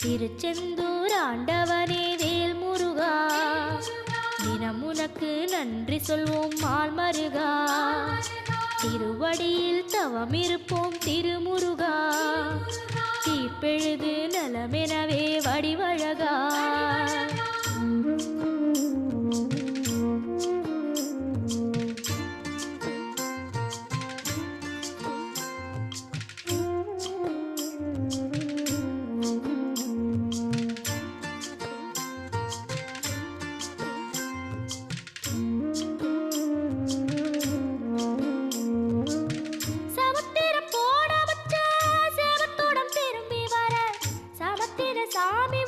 திருச்செந்தூர் ஆண்டவனே வேல் முருகா, தினம் உனக்கு நன்றி சொல்வோம் மால் மருகா. திருவடியில் தவம் இருப்போம் திருமுருகா, தீப்பெழுது நலமெனவே வடிவழகா. சாமி